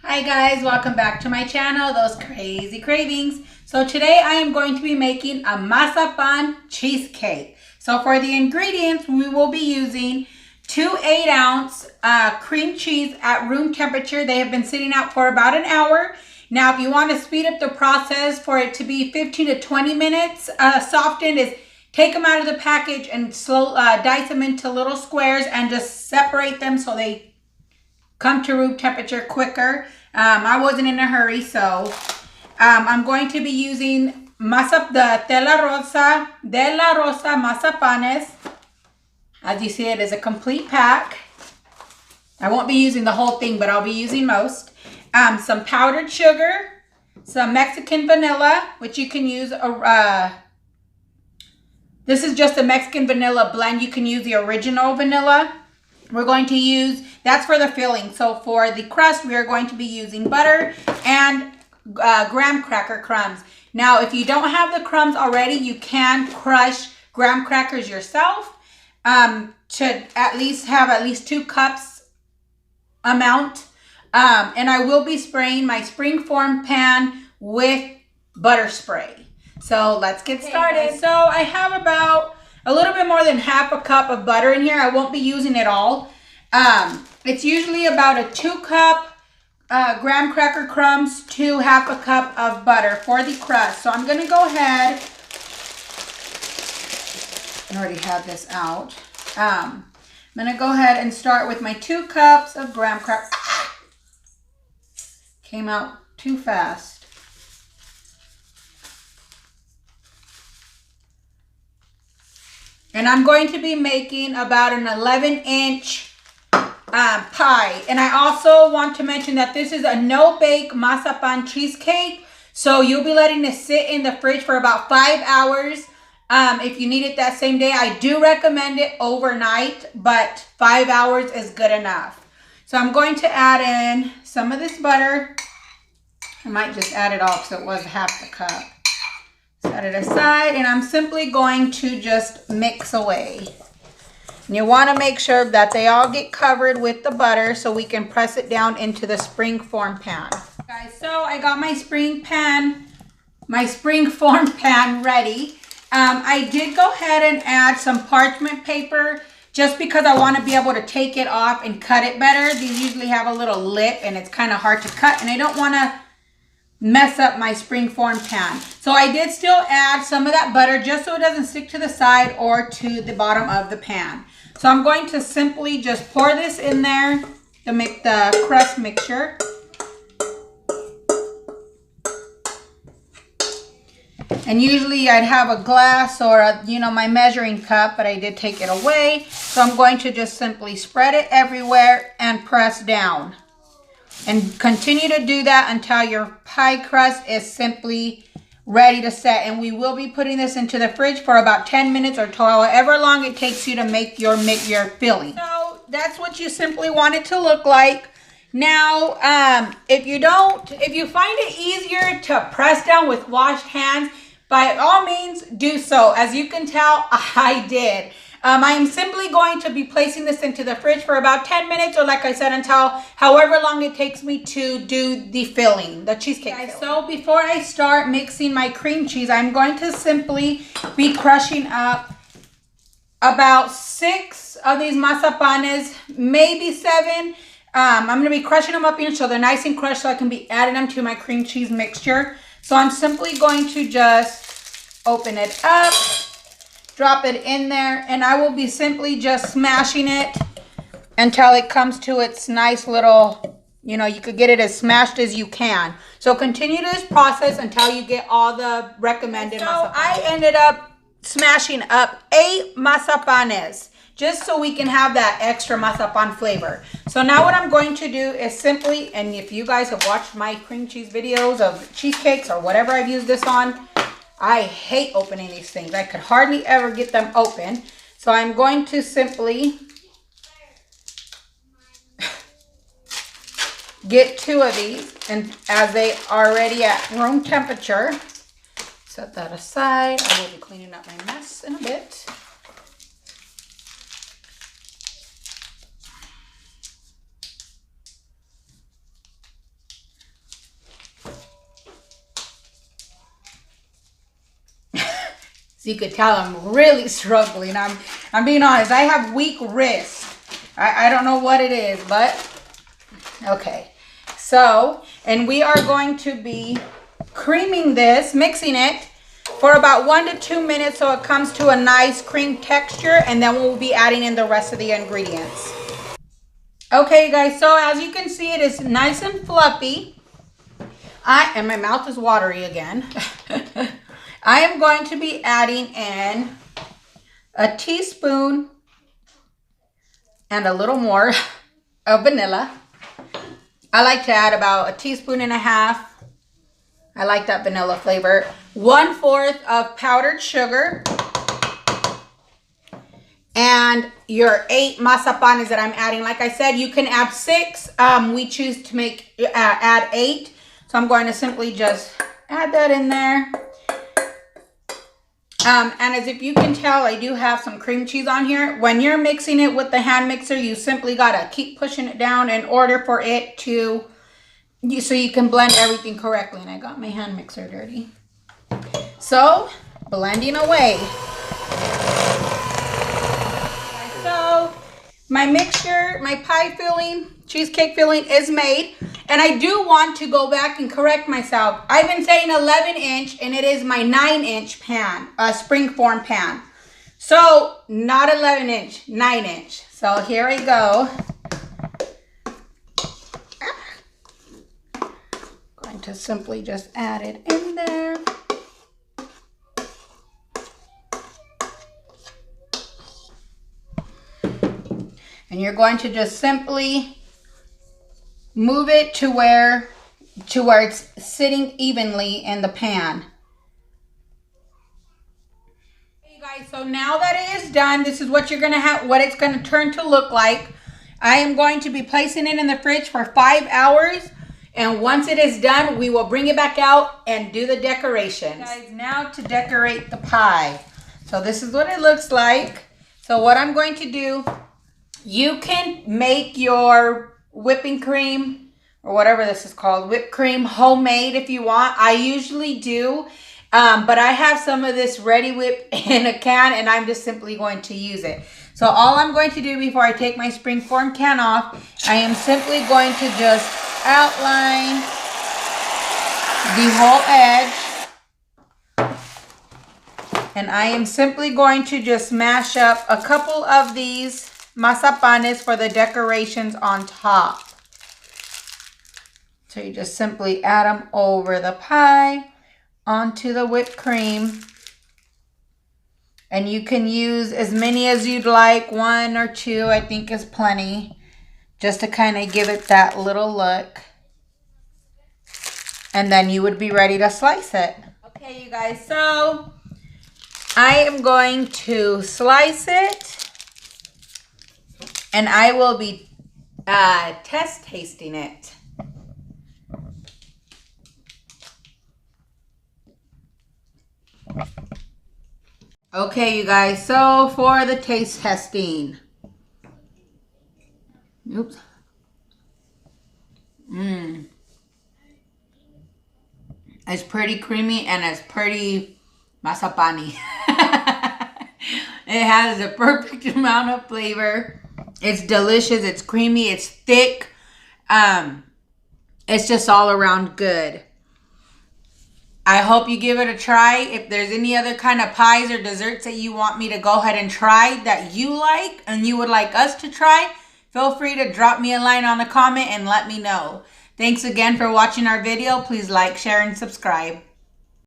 Hi guys, welcome back to my channel, Those Crazy Cravings. So today I am going to be making a Mazapan cheesecake. So for the ingredients, we will be using 2 8-ounce cream cheese at room temperature. They have been sitting out for about an hour. Now if you want to speed up the process for it to be 15 to 20 minutes softened, is take them out of the package and dice them into little squares and just separate them so they come to room temperature quicker. I wasn't in a hurry, so I'm going to be using the de la Rosa Mazapanes. As you see, it is a complete pack. I won't be using the whole thing, but I'll be using most. Some powdered sugar, some Mexican vanilla, which you can use. This is just a Mexican vanilla blend. You can use the original vanilla. We're going to use, that's for the filling. So for the crust, we are going to be using butter and graham cracker crumbs. Now, if you don't have the crumbs already, you can crush graham crackers yourself to at least 2 cups amount. And I will be spraying my springform pan with butter spray. So let's get started. So I have about a little bit more than half a cup of butter in here. I won't be using it all. It's usually about a 2 cup graham cracker crumbs to half a cup of butter for the crust. So I'm going to go ahead. I already have this out. I'm going to go ahead and start with my 2 cups of graham cracker. Came out too fast. And I'm going to be making about an 11-inch pie. And I also want to mention that this is a no-bake Mazapan cheesecake. So you'll be letting it sit in the fridge for about 5 hours. If you need it that same day, I do recommend it overnight, but 5 hours is good enough. So I'm going to add in some of this butter. I might just add it all because it was half the cup. Set it aside, and I'm simply going to just mix away. And you want to make sure that they all get covered with the butter so we can press it down into the springform pan. Guys, so I got my springform pan ready. I did go ahead and add some parchment paper just because I want to be able to take it off and cut it better. These usually have a little lip and it's kind of hard to cut, and I don't want to mess up my springform pan. So I did still add some of that butter just so it doesn't stick to the side or to the bottom of the pan. So I'm going to simply just pour this in there to make the crust mixture. And usually I'd have a glass or my measuring cup, but I did take it away. So I'm going to just simply spread it everywhere and press down. And continue to do that until your pie crust is simply ready to set. And we will be putting this into the fridge for about 10 minutes or however long it takes you to make your filling. So that's what you simply want it to look like. Now, if you find it easier to press down with washed hands, by all means do so. As you can tell, I did. I am simply going to be placing this into the fridge for about 10 minutes, or like I said, until however long it takes me to do the filling, the cheesecake filling. So before I start mixing my cream cheese, I'm going to simply be crushing up about 6 of these mazapanes, maybe 7. I'm going to be crushing them up so they're nice and crushed so I can be adding them to my cream cheese mixture. So I'm simply going to just open it up, drop it in there, and I will be simply just smashing it until it comes to its nice little, you could get it as smashed as you can. So continue this process until you get all the recommended mazapanes. So I ended up smashing up 8 mazapanes just so we can have that extra mazapan flavor. So now what I'm going to do is simply, and if you guys have watched my cream cheese videos of cheesecakes or whatever I've used this on, I hate opening these things. I could hardly ever get them open. So I'm going to simply get 2 of these, and as they are already at room temperature, set that aside. I will be cleaning up my mess in a bit. So you could tell I'm really struggling. I'm being honest. I have weak wrists. I don't know what it is, but okay. So, and we are going to be creaming this, mixing it for about 1 to 2 minutes so it comes to a nice cream texture, and then we'll be adding in the rest of the ingredients. Okay, guys, so as you can see, it is nice and fluffy. And my mouth is watery again. I am going to be adding in a teaspoon and a little more of vanilla. I like to add about 1.5 teaspoons. I like that vanilla flavor. 1/4 of powdered sugar. And your 8 mazapanes that I'm adding. Like I said, you can add 6. We choose to add 8. So I'm going to simply just add that in there. And as if you can tell, I do have some cream cheese on here. When you're mixing it with the hand mixer, you simply gotta keep pushing it down in order for it to, so you can blend everything correctly. And I got my hand mixer dirty. So, blending away. So, my mixture, my pie filling, cheesecake filling is made. And I do want to go back and correct myself. I've been saying 11-inch, and it is my 9-inch pan, a springform pan. So, not 11-inch, 9-inch. So, here I go. Going to simply just add it in there. And you're going to just simply move it to where it's sitting evenly in the pan. Okay, guys, so now that it is done, this is what you're gonna have, what it's gonna turn to look like. I am going to be placing it in the fridge for 5 hours, and once it is done, we will bring it back out and do the decorations. Guys, now to decorate the pie. So this is what it looks like. So what I'm going to do, you can make your whipping cream or whatever this is called, whipped cream, homemade if you want. I usually do, but I have some of this ready whipped in a can, and I'm just simply going to use it. So all I'm going to do before I take my springform can off, I am simply going to just outline the whole edge, and I am simply going to just mash up a couple of these mazapanes for the decorations on top. So you just simply add them over the pie, onto the whipped cream. And you can use as many as you'd like, 1 or 2, I think is plenty, just to kind of give it that little look. And then you would be ready to slice it. Okay, you guys, so I am going to slice it. And I will be test tasting it. Okay, you guys, so for the taste testing. Oops. It's pretty creamy and it's pretty mazapani. It has a perfect amount of flavor. It's delicious. It's creamy. It's thick. It's just all around good. I hope you give it a try. If there's any other kind of pies or desserts that you want me to go ahead and try that you like and you would like us to try, feel free to drop me a line on the comment and let me know. Thanks again for watching our video. Please like, share, and subscribe.